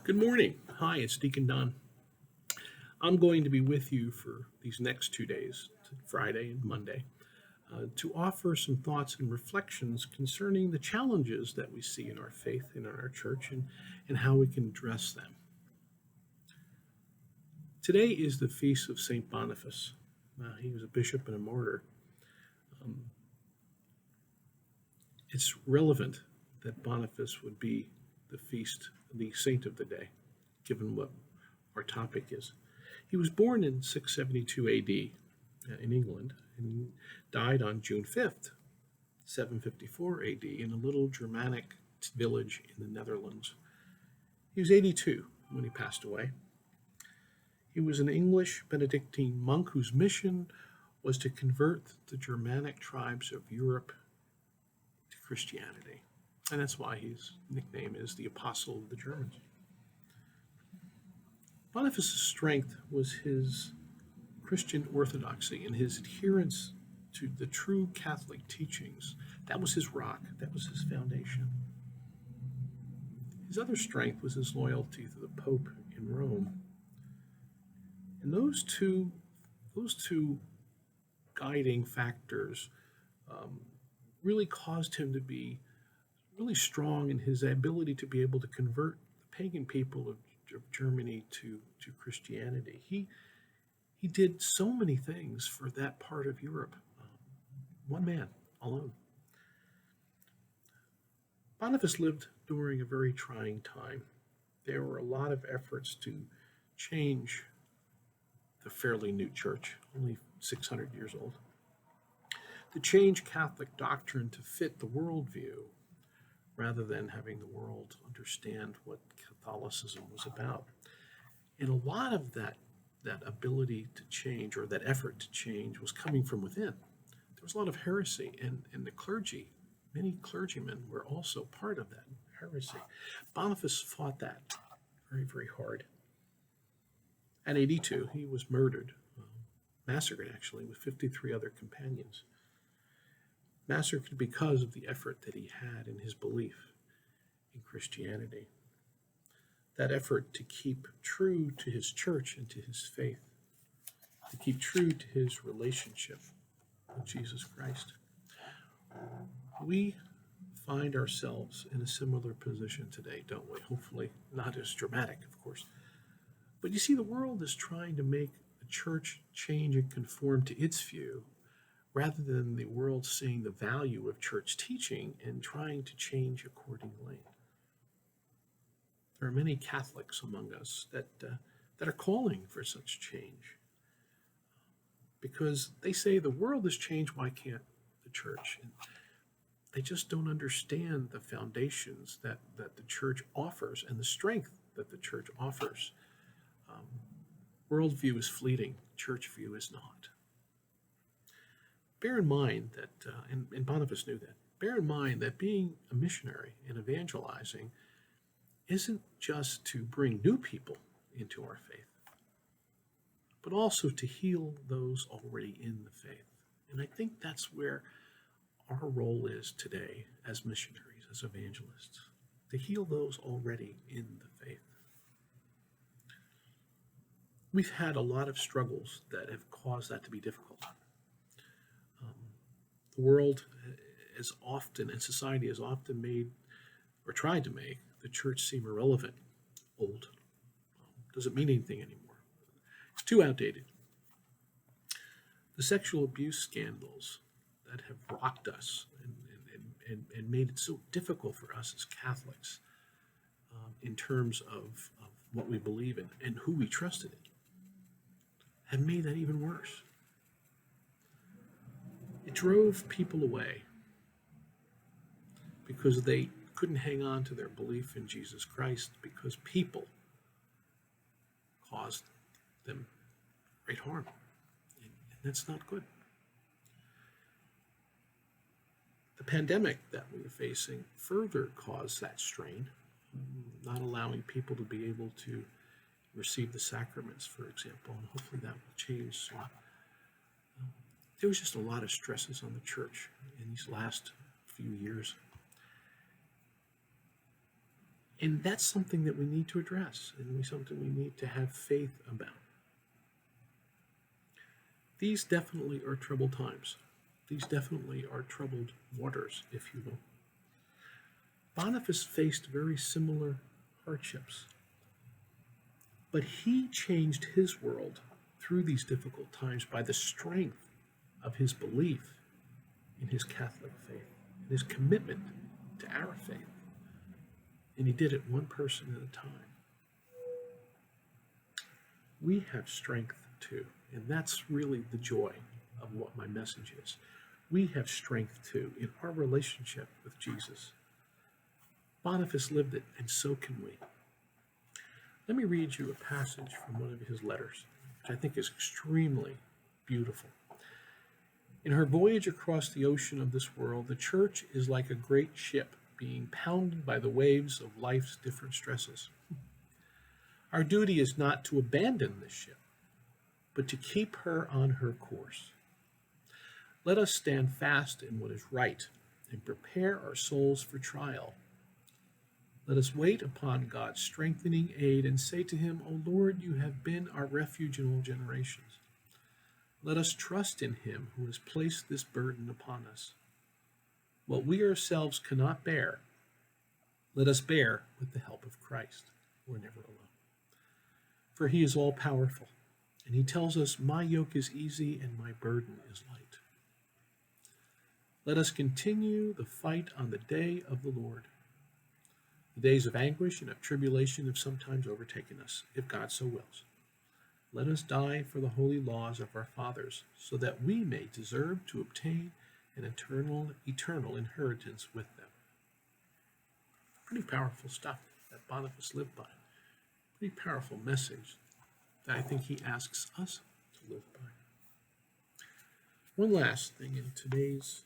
Good morning. Hi, it's Deacon Don. I'm going to be with you for these next 2 days, Friday and Monday, to offer some thoughts and reflections concerning the challenges that we see in our faith and in our church and how we can address them. Today is the feast of St. Boniface. He was a bishop and a martyr. Um, it's relevant that Boniface would be the saint of the day, given what our topic is. He was born in 672 AD in England and died on June 5th, 754 AD, in a little Germanic village in the Netherlands. He was 82 when he passed away. He was an English Benedictine monk whose mission was to convert the Germanic tribes of Europe to Christianity. And that's why his nickname is the Apostle of the Germans. Boniface's strength was his Christian orthodoxy and his adherence to the true Catholic teachings. That was his rock, that was his foundation. His other strength was his loyalty to the Pope in Rome. And those two guiding factors really caused him to be really strong in his ability to be able to convert the pagan people of Germany to Christianity. He did so many things for that part of Europe, one man alone. Boniface lived during a very trying time. There were a lot of efforts to change the fairly new church, only 600 years old, to change Catholic doctrine to fit the worldview rather than having the world understand what Catholicism was about. And a lot of that ability to change, or that effort to change, was coming from within. There was a lot of heresy, and the clergy, many clergymen were also part of that heresy. Boniface fought that very, very hard. At 82, he was murdered, massacred actually, with 53 other companions. Massacred because of the effort that he had in his belief in Christianity. That effort to keep true to his church and to his faith, to keep true to his relationship with Jesus Christ. We find ourselves in a similar position today, don't we? Hopefully not as dramatic, of course. But you see, the world is trying to make the church change and conform to its view, rather than the world seeing the value of church teaching and trying to change accordingly. There are many Catholics among us that are calling for such change, because they say the world has changed, why can't the church? And they just don't understand the foundations that the church offers and the strength that the church offers. Worldview is fleeting, church view is not. Bear in mind that, and Boniface knew that, bear in mind that being a missionary and evangelizing isn't just to bring new people into our faith, but also to heal those already in the faith. And I think that's where our role is today as missionaries, as evangelists, to heal those already in the faith. We've had a lot of struggles that have caused that to be difficult. The world is often, and society has often made, or tried to make, the church seem irrelevant, old, doesn't mean anything anymore. It's too outdated. The sexual abuse scandals that have rocked us and made it so difficult for us as Catholics in terms of what we believe in and who we trusted in have made that even worse. It drove people away because they couldn't hang on to their belief in Jesus Christ, because people caused them great harm. And that's not good. The pandemic that we're facing further caused that strain, not allowing people to be able to receive the sacraments, for example, and hopefully that will change soon. There was just a lot of stresses on the church in these last few years. And that's something that we need to address, and something we need to have faith about. These definitely are troubled times. These definitely are troubled waters, if you will. Boniface faced very similar hardships, but he changed his world through these difficult times by the strength of his belief in his Catholic faith, and his commitment to our faith. And he did it one person at a time. We have strength too, and that's really the joy of what my message is. We have strength too in our relationship with Jesus. Boniface lived it, and so can we. Let me read you a passage from one of his letters, which I think is extremely beautiful. In her voyage across the ocean of this world, the church is like a great ship being pounded by the waves of life's different stresses. Our duty is not to abandon this ship, but to keep her on her course. Let us stand fast in what is right and prepare our souls for trial. Let us wait upon God's strengthening aid and say to him, O Lord, you have been our refuge in all generations. Let us trust in him who has placed this burden upon us. What we ourselves cannot bear, let us bear with the help of Christ. We're never alone. For he is all powerful, and he tells us, my yoke is easy and my burden is light. Let us continue the fight on the day of the Lord. The days of anguish and of tribulation have sometimes overtaken us, if God so wills. Let us die for the holy laws of our fathers, so that we may deserve to obtain an eternal inheritance with them. Pretty powerful stuff that Boniface lived by. Pretty powerful message that I think he asks us to live by. One last thing in today's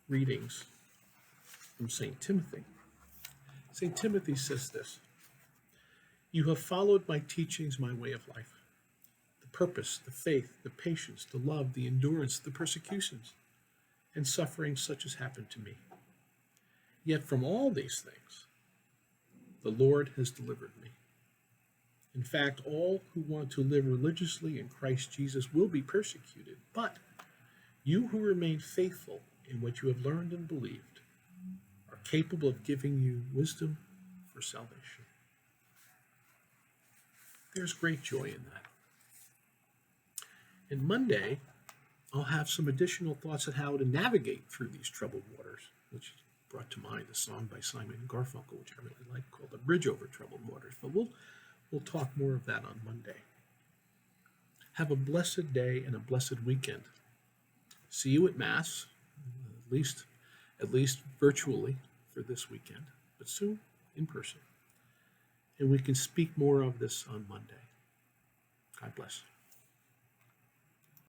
readings from St. Timothy. St. Timothy says this: you have followed my teachings, my way of life, the purpose, the faith, the patience, the love, the endurance, the persecutions, and sufferings such as happened to me. Yet from all these things, the Lord has delivered me. In fact, all who want to live religiously in Christ Jesus will be persecuted, but you who remain faithful in what you have learned and believed are capable of giving you wisdom for salvation. There's great joy in that. And Monday, I'll have some additional thoughts on how to navigate through these troubled waters, which brought to mind a song by Simon and Garfunkel, which I really like, called "The Bridge Over Troubled Waters." But we'll talk more of that on Monday. Have a blessed day and a blessed weekend. See you at Mass, at least virtually for this weekend, but soon in person. And we can speak more of this on Monday. God bless.